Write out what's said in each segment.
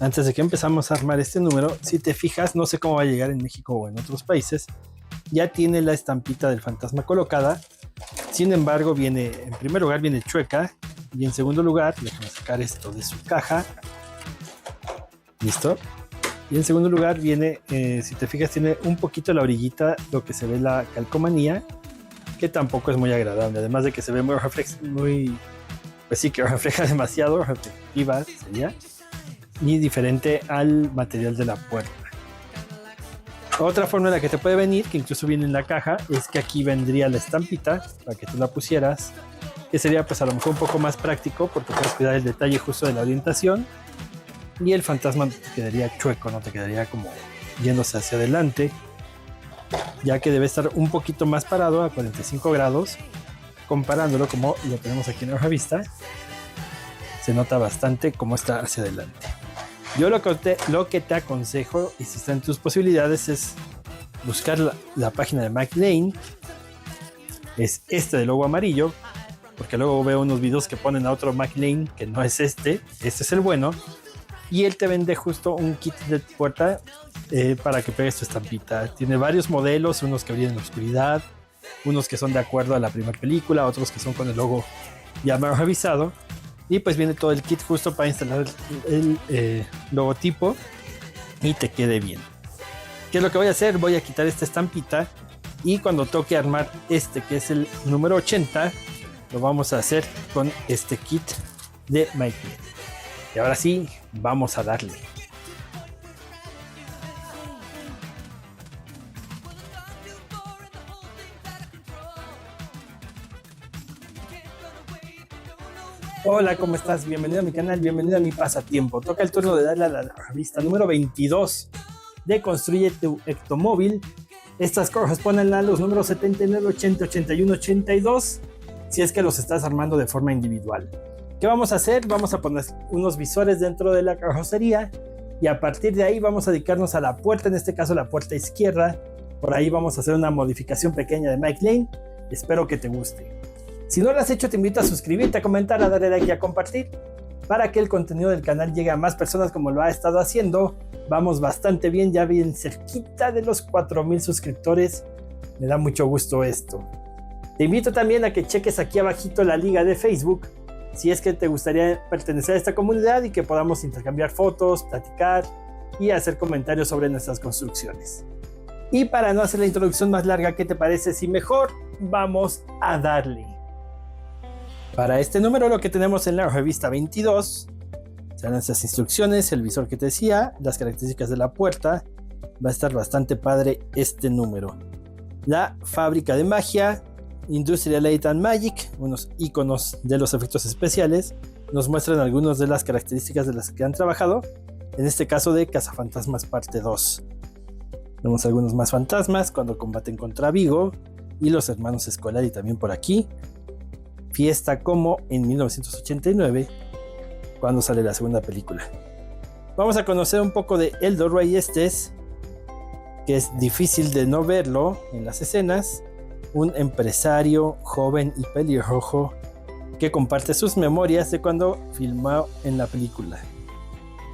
Antes de que empezamos a armar este número, si te fijas, no sé cómo va a llegar en México o en otros países, ya tiene la estampita del fantasma colocada. Sin embargo, viene, en primer lugar viene chueca, y en segundo lugar, déjame sacar esto de su caja. Listo. Y en segundo lugar viene, si te fijas, tiene un poquito la orillita, lo que se ve la calcomanía, que tampoco es muy agradable. Además de que se ve pues sí, que refleja demasiado, reflectiva sería, y diferente al material de la puerta. Otra forma en la que te puede venir, que incluso viene en la caja, es que aquí vendría la estampita para que tú la pusieras, que sería pues a lo mejor un poco más práctico porque puedes cuidar el detalle justo de la orientación, y el fantasma te quedaría chueco, no te quedaría como yéndose hacia adelante, ya que debe estar un poquito más parado a 45 grados, comparándolo como lo tenemos aquí en la revista. Se nota bastante cómo está hacia adelante. Yo lo que te aconsejo, y si está en tus posibilidades, es buscar la página de McLean. Es este de logo amarillo, porque luego veo unos videos que ponen a otro McLean que no es este es el bueno, y él te vende justo un kit de puerta para que pegues tu estampita. Tiene varios modelos, unos que brillan en la oscuridad, unos que son de acuerdo a la primera película, otros que son con el logo ya más revisado, y pues viene todo el kit justo para instalar el logotipo y te quede bien. ¿Qué es lo que voy a hacer? Voy a quitar esta estampita, y cuando toque armar este, que es el número 80, lo vamos a hacer con este kit de Mikey. Y ahora sí, vamos a darle. Hola, ¿cómo estás? Bienvenido a mi canal, bienvenido a mi pasatiempo. Toca el turno de darle a la revista número 22 de Construye tu Ectomóvil. Estas corresponden a los números 79, 80, 81, 82, si es que los estás armando de forma individual. ¿Qué vamos a hacer? Vamos a poner unos visores dentro de la carrocería, y a partir de ahí vamos a dedicarnos a la puerta, en este caso la puerta izquierda. Por ahí vamos a hacer una modificación pequeña de Mike Lane. Espero que te guste. Si no lo has hecho, te invito a suscribirte, a comentar, a darle like y a compartir para que el contenido del canal llegue a más personas como lo ha estado haciendo. Vamos bastante bien, ya bien cerquita de los 4,000 suscriptores. Me da mucho gusto esto. Te invito también a que cheques aquí abajito la liga de Facebook, si es que te gustaría pertenecer a esta comunidad y que podamos intercambiar fotos, platicar y hacer comentarios sobre nuestras construcciones. Y para no hacer la introducción más larga, ¿qué te parece si mejor vamos a darle? Para este número lo que tenemos en la revista 22 serán estas instrucciones, el visor que te decía, las características de la puerta. Va a estar bastante padre este número. La fábrica de magia, Industrial Light and Magic, unos iconos de los efectos especiales, nos muestran algunas de las características de las que han trabajado, en este caso de Cazafantasmas parte 2. Vemos algunos más fantasmas cuando combaten contra Vigo y los hermanos Scolari también por aquí. Fiesta como en 1989, cuando sale la segunda película. Vamos a conocer un poco de Eldor Reyestes, que es difícil de no verlo en las escenas. Un empresario joven y pelirrojo que comparte sus memorias de cuando filmó en la película.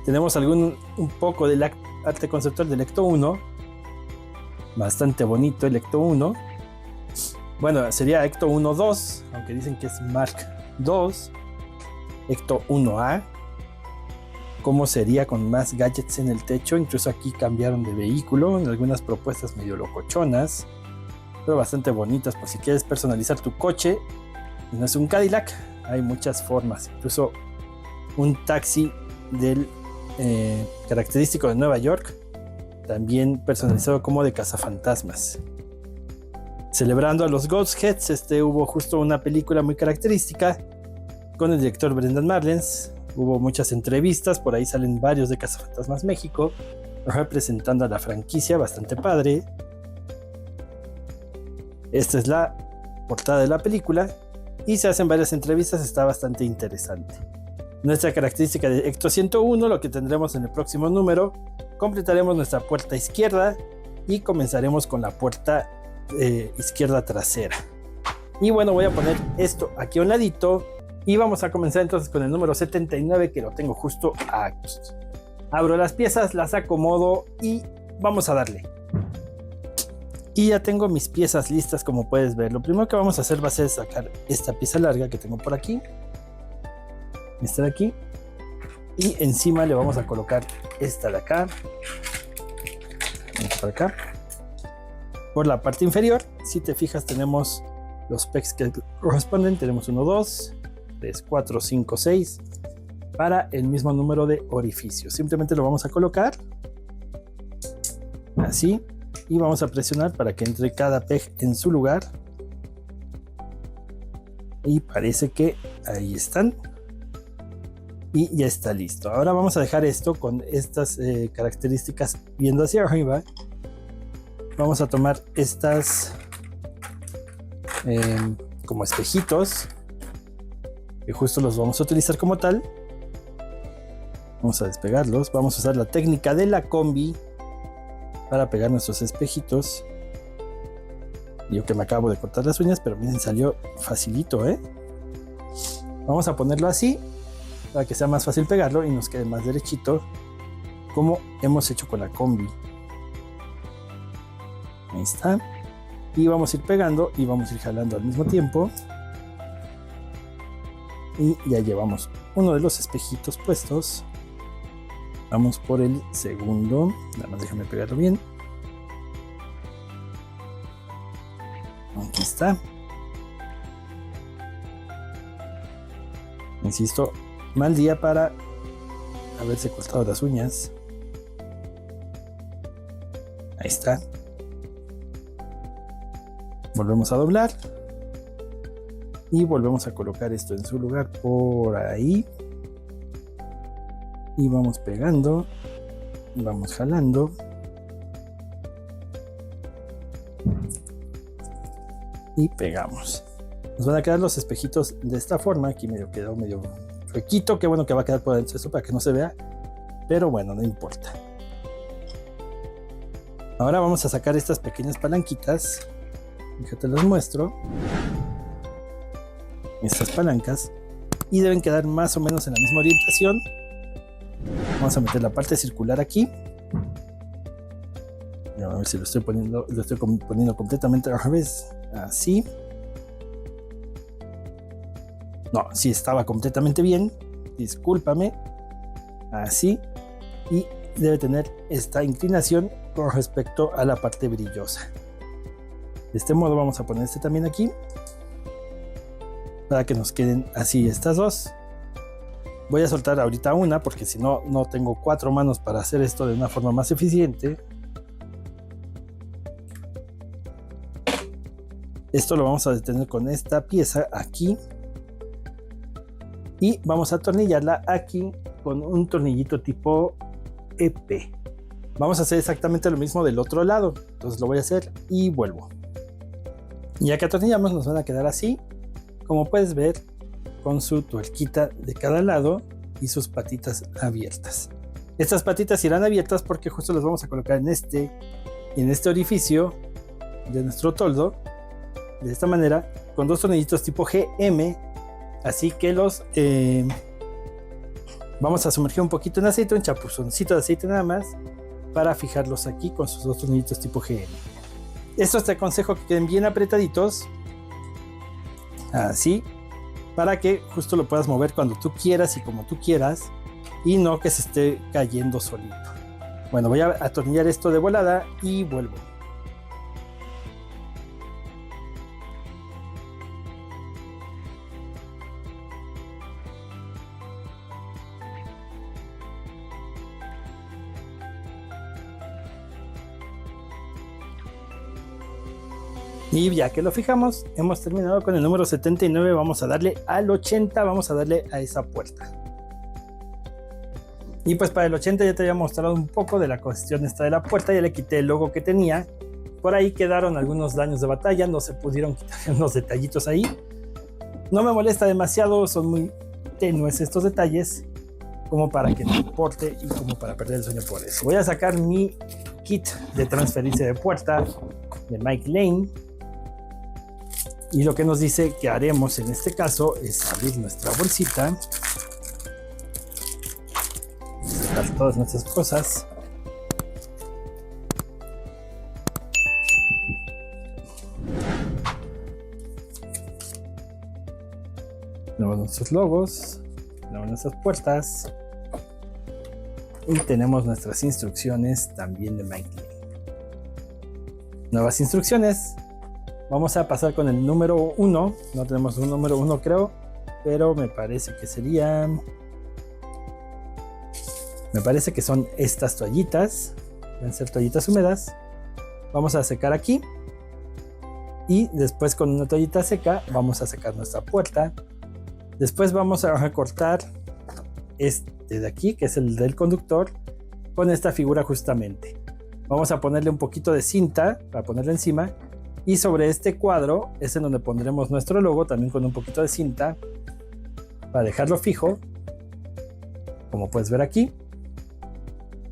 Tenemos un poco del arte conceptual del Ecto 1, bastante bonito el Ecto 1. Bueno, sería Ecto 1-2, aunque dicen que es Mark 2. Ecto 1A, cómo sería con más gadgets en el techo. Incluso aquí cambiaron de vehículo en algunas propuestas medio locochonas, pero bastante bonitas por si quieres personalizar tu coche. Y no es un Cadillac, hay muchas formas. Incluso un taxi del característico de Nueva York, también personalizado como de cazafantasmas. Celebrando a los Ghostheads, hubo justo una película muy característica con el director Brendan Marlens. Hubo muchas entrevistas, por ahí salen varios de Cazafantasmas México representando a la franquicia, bastante padre. Esta es la portada de la película y se hacen varias entrevistas, está bastante interesante. Nuestra característica de Ecto 101, lo que tendremos en el próximo número, completaremos nuestra puerta izquierda y comenzaremos con la puerta izquierda trasera. Y bueno, voy a poner esto aquí a un ladito y vamos a comenzar entonces con el número 79, que lo tengo justo aquí. Abro las piezas, las acomodo y vamos a darle. Y ya tengo mis piezas listas, como puedes ver. Lo primero que vamos a hacer va a ser sacar esta pieza larga que tengo por aquí. Esta de aquí. Y encima le vamos a colocar esta de acá. Por acá. Por la parte inferior, si te fijas, tenemos los pegs que corresponden. Tenemos 1, 2, 3, 4, 5, 6. Para el mismo número de orificios. Simplemente lo vamos a colocar. Así. Y vamos a presionar para que entre cada peg en su lugar. Y parece que ahí están. Y ya está listo. Ahora vamos a dejar esto con estas características viendo hacia arriba. Vamos a tomar estas como espejitos. Que justo los vamos a utilizar como tal. Vamos a despegarlos. Vamos a usar la técnica de la combi para pegar nuestros espejitos. Yo que me acabo de cortar las uñas, pero miren, salió facilito, ¿eh? Vamos a ponerlo así para que sea más fácil pegarlo y nos quede más derechito, como hemos hecho con la combi. Ahí está. Y vamos a ir pegando y vamos a ir jalando al mismo tiempo. Y ya llevamos uno de los espejitos puestos. Vamos por el segundo. Nada más déjame pegarlo bien. Aquí está. Insisto, mal día para haberse cortado las uñas. Ahí está. Volvemos a doblar. Y volvemos a colocar esto en su lugar por ahí. Y vamos pegando, vamos jalando. Y pegamos. Nos van a quedar los espejitos de esta forma. Aquí medio quedó medio huequito. Qué bueno que va a quedar por dentro esto para que no se vea. Pero bueno, no importa. Ahora vamos a sacar estas pequeñas palanquitas. Fíjate, las muestro. Estas palancas. Y deben quedar más o menos en la misma orientación. Vamos a meter la parte circular aquí. A ver si lo estoy poniendo completamente al revés. Así. No, sí estaba completamente bien. Discúlpame. Así. Y debe tener esta inclinación con respecto a la parte brillosa. De este modo vamos a poner este también aquí. Para que nos queden así estas dos. Voy a soltar ahorita una porque si no, no tengo 4 manos para hacer esto de una forma más eficiente. Esto lo vamos a detener con esta pieza aquí. Y vamos a atornillarla aquí con un tornillito tipo EP. Vamos a hacer exactamente lo mismo del otro lado. Entonces lo voy a hacer y vuelvo. Ya que atornillamos nos van a quedar así. Como puedes ver, con su tuerquita de cada lado y sus patitas abiertas. Estas patitas irán abiertas porque justo las vamos a colocar en este orificio de nuestro toldo, de esta manera, con 2 tornillitos tipo GM. Así que los vamos a sumergir un poquito en aceite, un chapuzoncito de aceite nada más, para fijarlos aquí con sus 2 tornillitos tipo GM. Estos te aconsejo que queden bien apretaditos, así, para que justo lo puedas mover cuando tú quieras y como tú quieras, y no que se esté cayendo solito. Bueno, voy a atornillar esto de volada y vuelvo. Y ya que lo fijamos, hemos terminado con el número 79. Vamos a darle al 80, vamos a darle a esa puerta. Y pues para el 80 ya te había mostrado un poco de la cuestión esta de la puerta. Ya le quité el logo que tenía. Por ahí quedaron algunos daños de batalla, no se pudieron quitar unos detallitos ahí. No me molesta demasiado, son muy tenues estos detalles, como para que no importe y como para perder el sueño por eso. Voy a sacar mi kit de transferencia de puerta de Mike Lane. Y lo que nos dice que haremos en este caso es abrir nuestra bolsita, sacar todas nuestras cosas. Tenemos nuestros logos, tenemos nuestras puertas y tenemos nuestras instrucciones también de MyClean. Nuevas instrucciones. Vamos a pasar con el número 1. No tenemos un número 1 creo, pero me parece que serían... Me parece que son estas toallitas. Deben ser toallitas húmedas. Vamos a secar aquí. Y después con una toallita seca vamos a secar nuestra puerta. Después vamos a recortar este de aquí, que es el del conductor, con esta figura justamente. Vamos a ponerle un poquito de cinta para ponerle encima. Y sobre este cuadro es en donde pondremos nuestro logo, también con un poquito de cinta, para dejarlo fijo, como puedes ver aquí.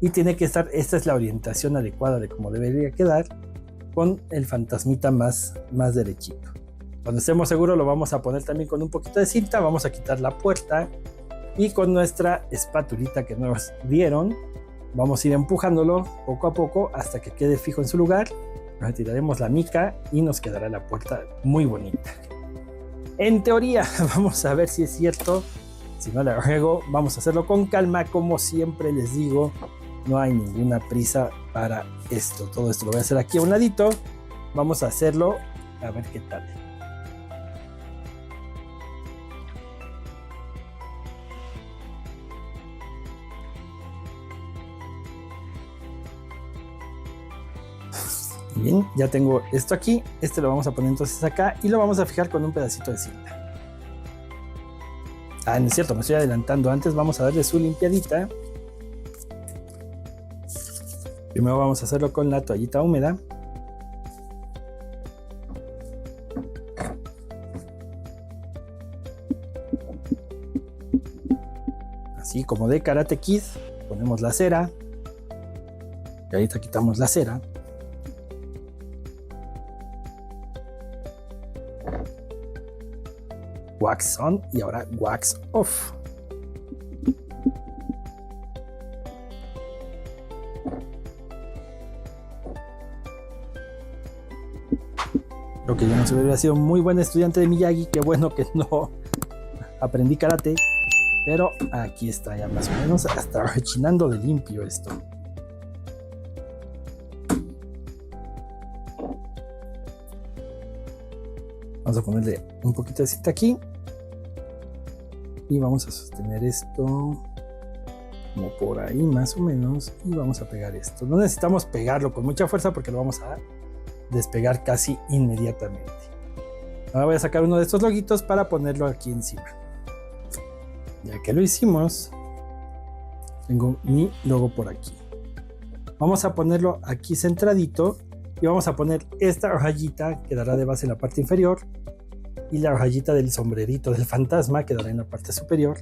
Y tiene que estar, esta es la orientación adecuada de cómo debería quedar, con el fantasmita más derechito. Cuando estemos seguros lo vamos a poner también con un poquito de cinta. Vamos a quitar la puerta y con nuestra espatulita que nos dieron vamos a ir empujándolo poco a poco hasta que quede fijo en su lugar. Retiraremos la mica y nos quedará la puerta muy bonita. En teoría, vamos a ver si es cierto. Si no la riego, vamos a hacerlo con calma. Como siempre les digo, no hay ninguna prisa para esto. Todo esto lo voy a hacer aquí a un ladito. Vamos a hacerlo a ver qué tal. Bien, ya tengo esto aquí. Este lo vamos a poner entonces acá y lo vamos a fijar con un pedacito de cinta. Ah, no es cierto, me estoy adelantando. Antes vamos a darle su limpiadita. Primero vamos a hacerlo con la toallita húmeda. Así como de Karate Kid, ponemos la cera. Y ahorita quitamos la cera. Wax on y ahora wax off. Creo que yo no se hubiera sido muy buen estudiante de Miyagi. Qué bueno que no aprendí karate. Pero aquí está ya más o menos hasta rechinando de limpio esto. Vamos a ponerle un poquito de cinta aquí. Y vamos a sostener esto como por ahí más o menos. Y vamos a pegar esto. No necesitamos pegarlo con mucha fuerza porque lo vamos a despegar casi inmediatamente. Ahora voy a sacar uno de estos loguitos para ponerlo aquí encima. Ya que lo hicimos, tengo mi logo por aquí. Vamos a ponerlo aquí centradito. Y vamos a poner esta rayita, quedará de base en la parte inferior. Y la rayita del sombrerito del fantasma quedará en la parte superior.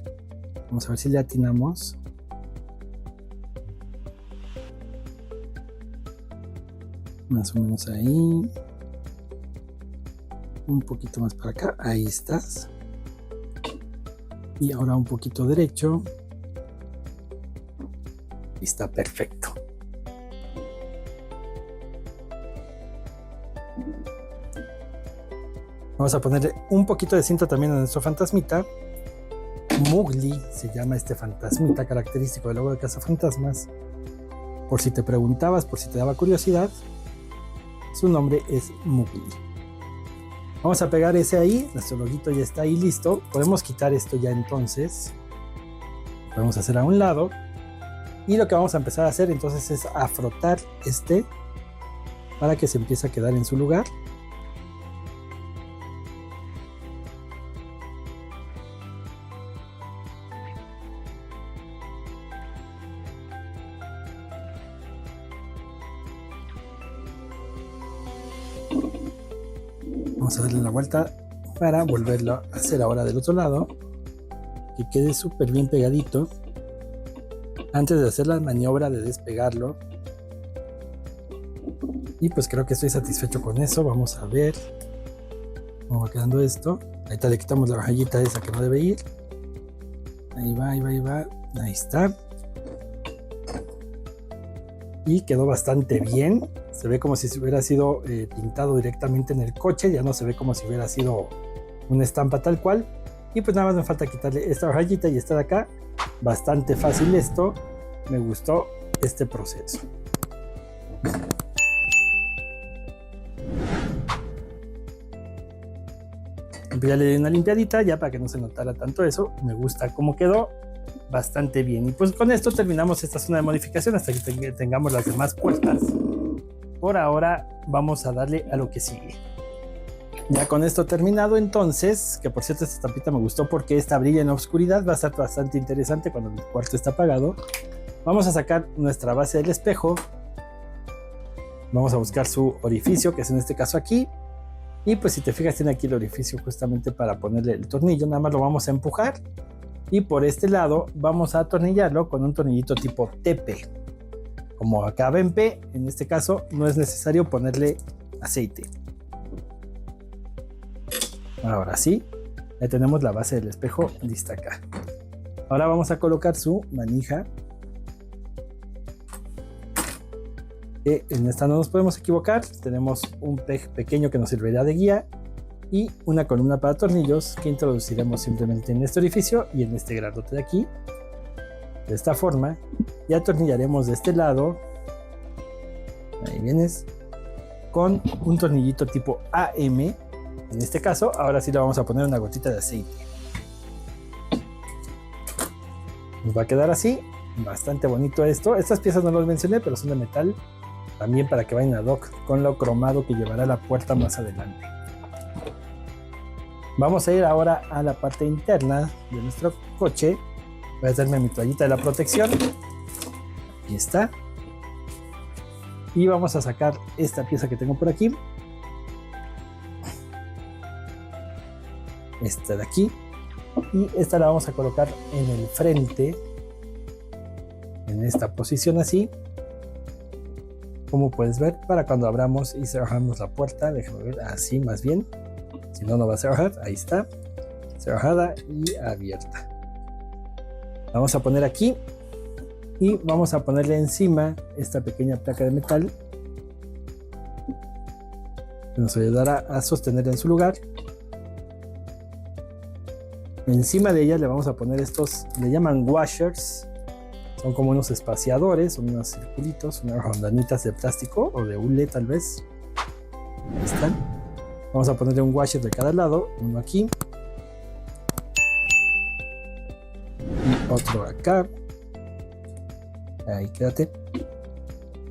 Vamos a ver si le atinamos. Más o menos ahí. Un poquito más para acá. Ahí estás. Y ahora un poquito derecho. Y está perfecto. Vamos a ponerle un poquito de cinta también a nuestro fantasmita. Mowgli se llama este fantasmita característico del logo de Cazafantasmas. Por si te preguntabas, por si te daba curiosidad, su nombre es Mowgli. Vamos a pegar ese ahí. Nuestro loguito ya está ahí listo. Podemos quitar esto ya entonces. Lo podemos hacer a un lado. Y lo que vamos a empezar a hacer entonces es a frotar este para que se empiece a quedar en su lugar. Vamos a darle la vuelta para volverlo a hacer ahora del otro lado, que quede súper bien pegadito antes de hacer la maniobra de despegarlo. Y pues creo que estoy satisfecho con eso. Vamos a ver cómo va quedando esto. Ahorita le quitamos la rayita esa que no debe ir. Ahí va, ahí va, ahí va. Ahí está. y quedó bastante bien. Se ve como si hubiera sido pintado directamente en el coche, ya no se ve como si hubiera sido una estampa tal cual. Y pues nada más me falta quitarle esta rayita y esta de acá. Bastante fácil esto, me gustó este proceso. Ya le di una limpiadita ya para que no se notara tanto eso. Me gusta cómo quedó, bastante bien. Y pues con esto terminamos esta zona de modificación hasta que tengamos las demás puertas. Por ahora vamos a darle a lo que sigue. Ya con esto terminado, entonces, que por cierto esta estampita me gustó porque esta brilla en la oscuridad, va a estar bastante interesante cuando el cuarto está apagado. Vamos a sacar nuestra base del espejo. Vamos a buscar su orificio, que es en este caso aquí. Y pues si te fijas tiene aquí el orificio justamente para ponerle el tornillo. Nada más lo vamos a empujar. Y por este lado vamos a atornillarlo con un tornillito tipo TP. Como acá va en P, en este caso no es necesario ponerle aceite. Ahora sí, ya tenemos la base del espejo lista acá. Ahora vamos a colocar su manija. En esta no nos podemos equivocar. Tenemos un peg pequeño que nos servirá de guía y una columna para tornillos que introduciremos simplemente en este orificio y en este grandote de aquí. De esta forma. Y atornillaremos de este lado. Ahí vienes. Con un tornillito tipo AM. En este caso, ahora sí le vamos a poner una gotita de aceite. Nos va a quedar así. Bastante bonito esto. Estas piezas no las mencioné, pero son de metal. También para que vayan ad hoc con lo cromado que llevará la puerta más adelante. Vamos a ir ahora a la parte interna de nuestro coche. Voy a hacerme mi toallita de la protección. Aquí está. Y vamos a sacar esta pieza que tengo por aquí. Esta de aquí. Y esta la vamos a colocar en el frente. En esta posición así. Como puedes ver, para cuando abramos y cerramos la puerta. Déjame ver, así más bien. Si no, no va a cerrar. Ahí está. Cerrada y abierta. Vamos a poner aquí. Y vamos a ponerle encima esta pequeña placa de metal. Que nos ayudará a sostenerla en su lugar. Encima de ella le vamos a poner estos, le llaman washers. Son como unos espaciadores, son unos circulitos, unas rondanitas de plástico o de hule tal vez. Ahí están. Vamos a ponerle un washer de cada lado, uno aquí. Y otro acá. Ahí quédate.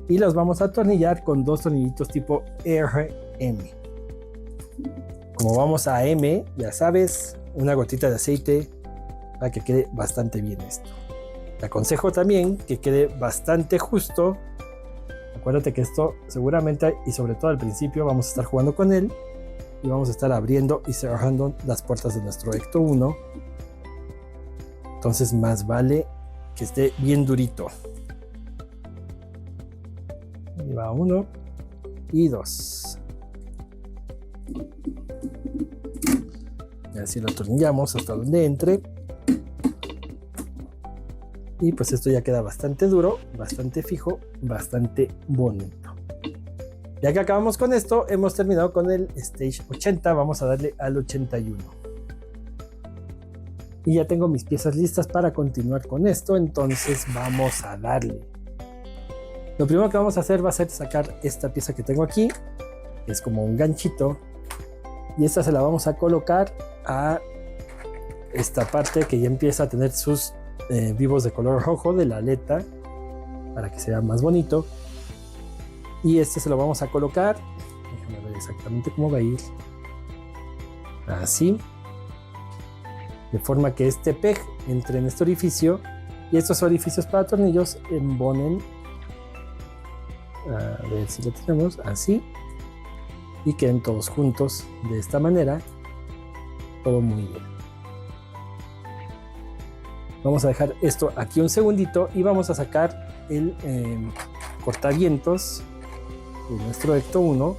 Y los vamos a atornillar con dos tornillitos tipo RM. Como vamos a M, ya sabes, una gotita de aceite para que quede bastante bien esto. Te aconsejo también que quede bastante justo. Acuérdate que esto seguramente y sobre todo al principio vamos a estar jugando con él y vamos a estar abriendo y cerrando las puertas de nuestro Ecto 1. Entonces más vale que esté bien durito. Ahí va 1 y 2. Y así lo atornillamos hasta donde entre. Y pues esto ya queda bastante duro, bastante fijo, bastante bonito. Ya que acabamos con esto, hemos terminado con el Stage 80. Vamos a darle al 81. Y ya tengo mis piezas listas para continuar con esto. Entonces vamos a darle. Lo primero que vamos a hacer va a ser sacar esta pieza que tengo aquí. Que es como un ganchito. Y esta se la vamos a colocar a esta parte que ya empieza a tener sus vivos de color rojo de la aleta para que sea más bonito. Y este se lo vamos a colocar, déjame ver exactamente cómo va a ir, así, de forma que este peg entre en este orificio y estos orificios para tornillos embonen, a ver si lo tenemos así, y queden todos juntos de esta manera, todo muy bien. Vamos a dejar esto aquí un segundito y vamos a sacar el cortavientos de nuestro Ecto 1,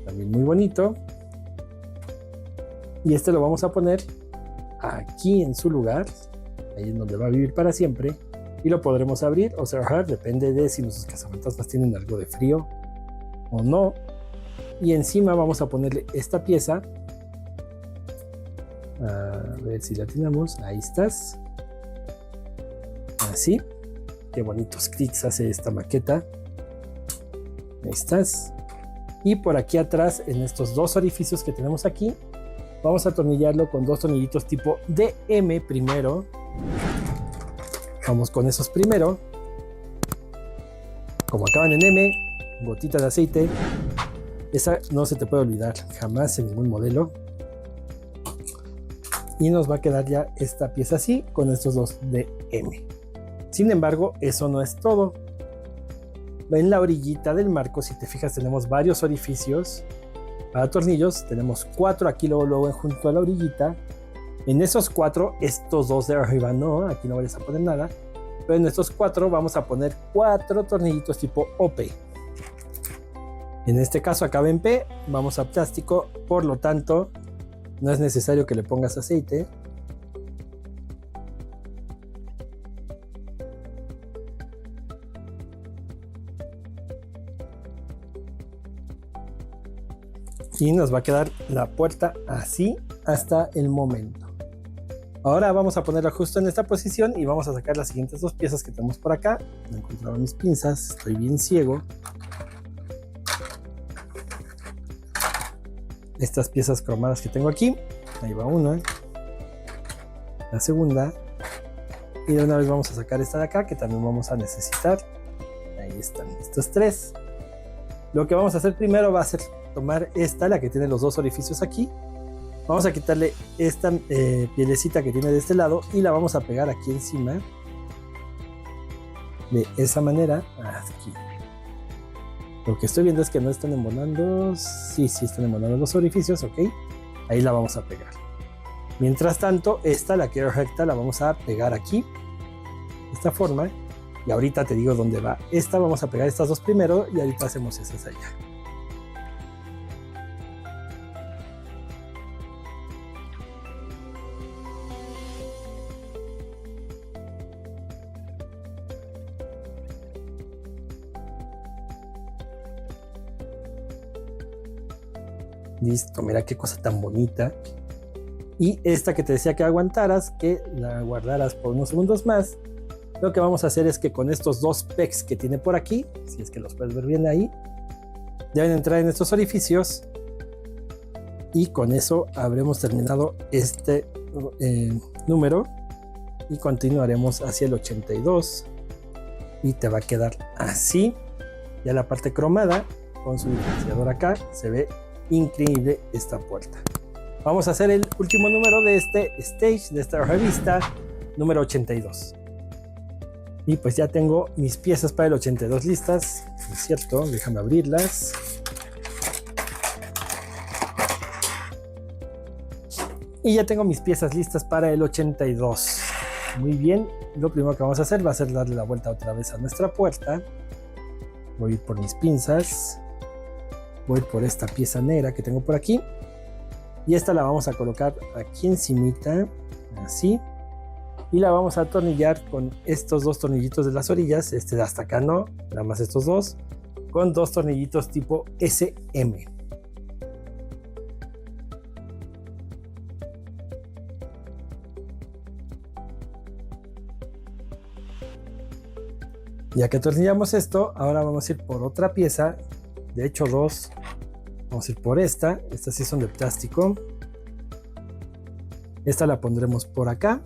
también muy bonito. Y este lo vamos a poner aquí en su lugar, ahí es donde va a vivir para siempre. y lo podremos abrir o cerrar, depende de si nuestros cazafantasmas tienen algo de frío o no. Y encima vamos a ponerle esta pieza, a ver si la tenemos, ahí estás, así. Qué bonitos clics hace esta maqueta, ahí estás. Y por aquí atrás, en estos dos orificios que tenemos aquí, vamos a atornillarlo con dos tornillitos tipo DM primero. Vamos con esos primero. Como acaban en M, gotita de aceite. Esa no se te puede olvidar jamás en ningún modelo. Y nos va a quedar ya esta pieza así con estos dos DM. Sin embargo, eso no es todo. En la orillita del marco, si te fijas, tenemos varios orificios para tornillos. Tenemos 4 aquí luego junto a la orillita. En esos 4, estos dos de arriba no, aquí no vayas a poner nada. Pero en estos 4 vamos a poner 4 tornillitos tipo OP. En este caso acaba en P, vamos a plástico, por lo tanto no es necesario que le pongas aceite. Y nos va a quedar la puerta así hasta el momento. Ahora vamos a ponerla justo en esta posición y vamos a sacar las siguientes dos piezas que tenemos por acá. No he encontrado mis pinzas, estoy bien ciego. Estas piezas cromadas que tengo aquí, ahí va una, la segunda, y de una vez vamos a sacar esta de acá que también vamos a necesitar. Ahí están estos 3. Lo que vamos a hacer primero va a ser tomar esta, la que tiene los dos orificios aquí. Vamos a quitarle esta pielecita que tiene de este lado y la vamos a pegar aquí encima de esa manera, aquí. Lo que estoy viendo es que no están embonando. Sí están embonando los orificios, ok. Ahí la vamos a pegar. Mientras tanto, esta, la que es recta, la vamos a pegar aquí, de esta forma. Y ahorita te digo dónde va. Esta vamos a pegar estas dos primero y ahorita hacemos esas allá. Listo, mira qué cosa tan bonita. Y esta que te decía que aguantaras, que la guardaras por unos segundos más. Lo que vamos a hacer es que con estos dos pegs que tiene por aquí, si es que los puedes ver bien ahí, deben entrar en estos orificios. Y con eso habremos terminado este número. Y continuaremos hacia el 82. Y te va a quedar así. Ya la parte cromada, con su diferenciador acá, se ve increíble esta puerta. Vamos a hacer el último número de este stage, de esta revista, número 82. Y pues ya tengo mis piezas para el 82 listas, ¿no es cierto? Déjame abrirlas. Y ya tengo mis piezas listas para el 82. Muy bien, lo primero que vamos a hacer va a ser darle la vuelta otra vez a nuestra puerta. Voy a ir por mis pinzas. Voy por esta pieza negra que tengo por aquí. Y esta la vamos a colocar aquí encimita, así. Y la vamos a atornillar con estos dos tornillitos de las orillas. Este de hasta acá no, nada más estos dos. Con dos tornillitos tipo SM. Ya que atornillamos esto, ahora vamos a ir por otra pieza. De hecho, dos. Vamos a ir por esta. Estas sí son de plástico. Esta la pondremos por acá.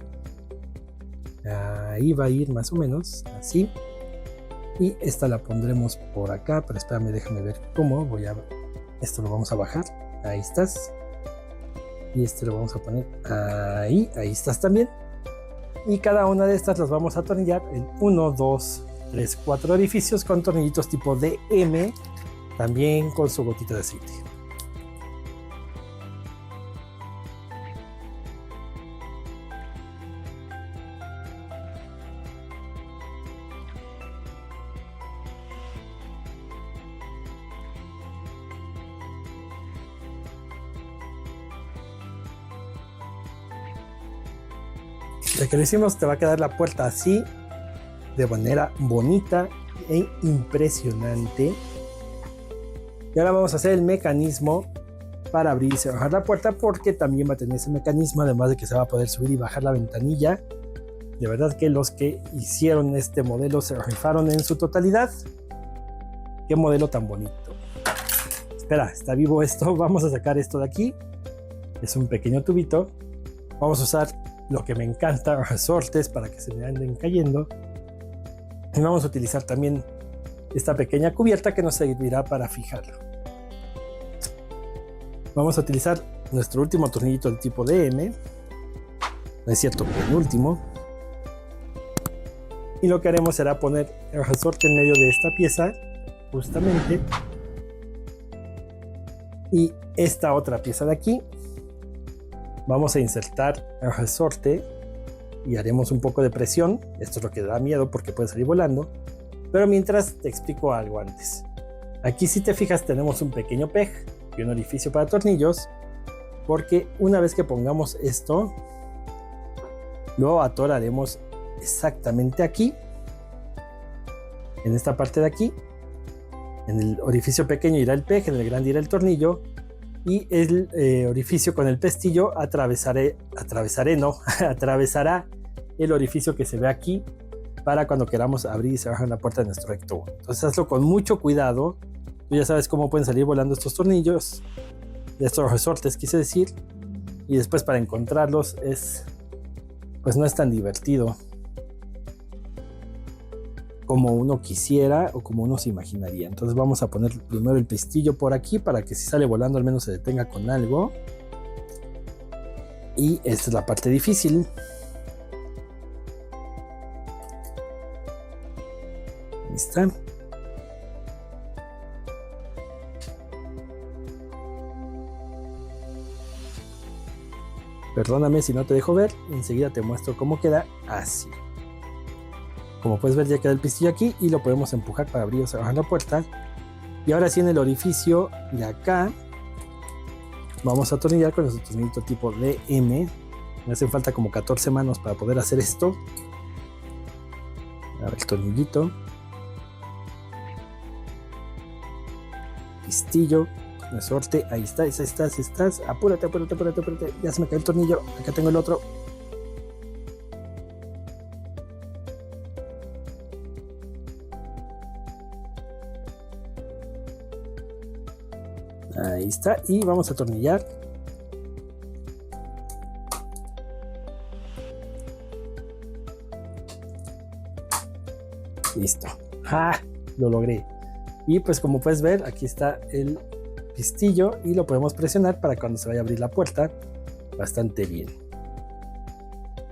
Ahí va a ir más o menos, así. Y esta la pondremos por acá. Pero espérame, déjame ver cómo. Esto lo vamos a bajar. Ahí estás. Y este lo vamos a poner ahí. Ahí estás también. Y cada una de estas las vamos a atornillar en 1, 2, 3, 4 orificios con tornillitos tipo DM. También con su gotita de aceite. Ya que lo hicimos, te va a quedar la puerta así. de manera bonita e impresionante. Y ahora vamos a hacer el mecanismo para abrir y cerrar la puerta, porque también va a tener ese mecanismo, además de que se va a poder subir y bajar la ventanilla. De verdad que los que hicieron este modelo se rifaron en su totalidad. Qué modelo tan bonito. Espera, está vivo esto. Vamos a sacar esto de aquí. Es un pequeño tubito. Vamos a usar lo que me encanta, resortes, para que se me anden cayendo. Y vamos a utilizar también esta pequeña cubierta que nos servirá para fijarlo. Vamos a utilizar nuestro último tornillito del tipo DM. No es cierto, penúltimo. Y lo que haremos será poner el resorte en medio de esta pieza, justamente. Y esta otra pieza de aquí. Vamos a insertar el resorte y haremos un poco de presión. Esto es lo que da miedo porque puede salir volando. Pero mientras te explico algo antes. Aquí, si te fijas, tenemos un pequeño peg y un orificio para tornillos, porque una vez que pongamos esto, lo atoraremos exactamente aquí, en esta parte de aquí. En el orificio pequeño irá el peg, en el grande irá el tornillo, y el orificio con el pestillo atravesará el orificio que se ve aquí, para cuando queramos abrir y cerrar la puerta de nuestro recto 1. Entonces hazlo con mucho cuidado. Tú ya sabes cómo pueden salir volando estos tornillos, estos resortes quise decir, y después para encontrarlos pues no es tan divertido como uno quisiera o como uno se imaginaría. Entonces vamos a poner primero el pestillo por aquí, para que si sale volando al menos se detenga con algo. Y esta es la parte difícil. Ahí está. Perdóname si no te dejo ver, enseguida te muestro cómo queda así. Como puedes ver, ya queda el pistillo aquí y lo podemos empujar para abrir o cerrar la puerta. Y ahora sí, en el orificio de acá vamos a atornillar con nuestro tornillito tipo DM. Me hacen falta como 14 manos para poder hacer esto. A ver, el tornillito, pistillo, resorte, ahí estás, apúrate, ya se me cayó el tornillo, acá tengo el otro. Ahí está, y vamos a atornillar. Listo. ¡Ja! Lo logré. Y pues como puedes ver, aquí está el pistillo y lo podemos presionar para cuando se vaya a abrir la puerta bastante bien.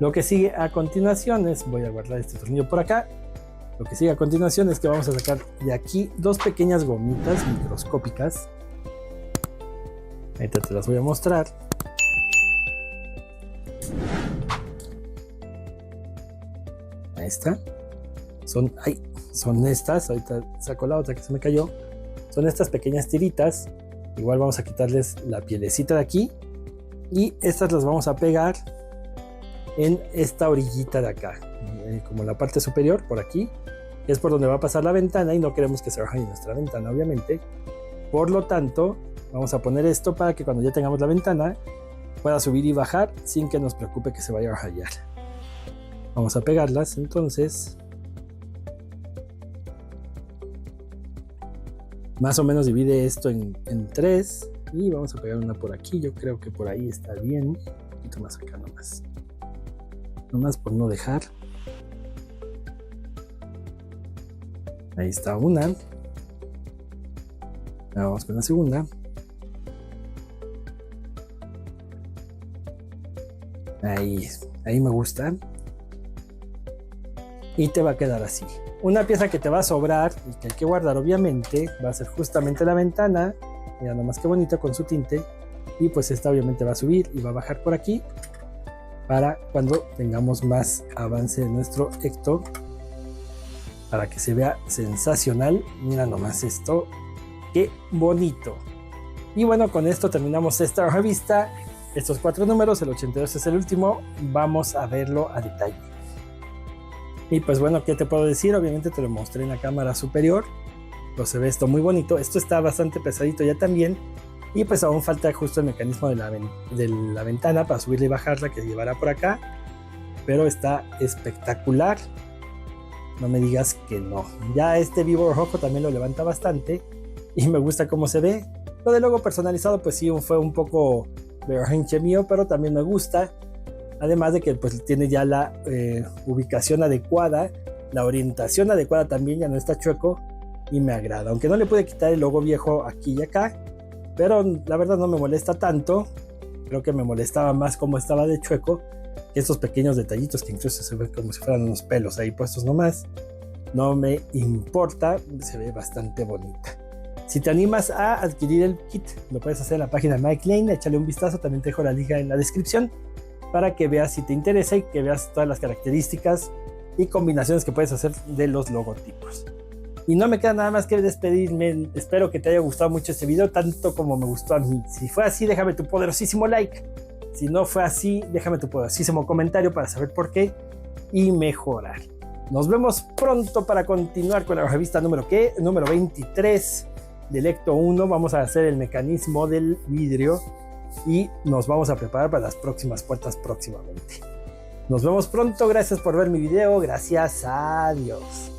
Lo que sigue a continuación es, voy a guardar este tornillo por acá. Lo que sigue a continuación es que vamos a sacar de aquí dos pequeñas gomitas microscópicas. Ahorita te las voy a mostrar. Ahí está. Son estas. Ahorita saco la otra que se me cayó. Son estas pequeñas tiritas. Igual vamos a quitarles la pielecita de aquí. Y estas las vamos a pegar en esta orillita de acá. Como la parte superior, por aquí. Es por donde va a pasar la ventana y no queremos que se raye nuestra ventana, obviamente. Por lo tanto, vamos a poner esto para que cuando ya tengamos la ventana pueda subir y bajar sin que nos preocupe que se vaya a rayar. Vamos a pegarlas entonces. Más o menos divide esto en 3 y vamos a pegar una por aquí. Yo creo que por ahí está bien. Un poquito más acá nomás. Nomás por no dejar. Ahí está una. Ahora vamos con la segunda. Ahí me gusta. Y te va a quedar así. Una pieza que te va a sobrar y que hay que guardar obviamente va a ser justamente la ventana. Mira nomás qué bonita con su tinte. Y pues esta obviamente va a subir y va a bajar por aquí para cuando tengamos más avance de nuestro Ecto, para que se vea sensacional. Mira nomás esto, qué bonito. Y bueno, con esto terminamos esta revista. Estos 4 números, el 82 es el último. Vamos a verlo a detalle. Y pues bueno, ¿qué te puedo decir? Obviamente te lo mostré en la cámara superior, pues se ve esto muy bonito. Esto está bastante pesadito ya también, y pues aún falta justo el mecanismo de la ventana para subirla y bajarla, que llevará por acá, pero está espectacular, no me digas que no. Ya este vivo rojo también lo levanta bastante y me gusta cómo se ve. Lo del logo personalizado pues sí fue un poco berrinche mío, pero también me gusta. Además de que pues tiene ya la ubicación adecuada, la orientación adecuada también, ya no está chueco y me agrada. Aunque no le pude quitar el logo viejo aquí y acá, pero la verdad no me molesta tanto. Creo que me molestaba más como estaba de chueco, que estos pequeños detallitos que incluso se ven como si fueran unos pelos ahí puestos nomás. No me importa, se ve bastante bonita. Si te animas a adquirir el kit, lo puedes hacer en la página de Mike Lane, échale un vistazo, también te dejo la liga en la descripción para que veas si te interesa y que veas todas las características y combinaciones que puedes hacer de los logotipos. Y no me queda nada más que despedirme. Espero que te haya gustado mucho este video, tanto como me gustó a mí. Si fue así, déjame tu poderosísimo like. Si no fue así, déjame tu poderosísimo comentario para saber por qué y mejorar. Nos vemos pronto para continuar con la revista número 23 del Ecto 1. Vamos a hacer el mecanismo del vidrio y nos vamos a preparar para las próximas puertas próximamente. Nos vemos pronto, gracias por ver mi video, gracias, adiós.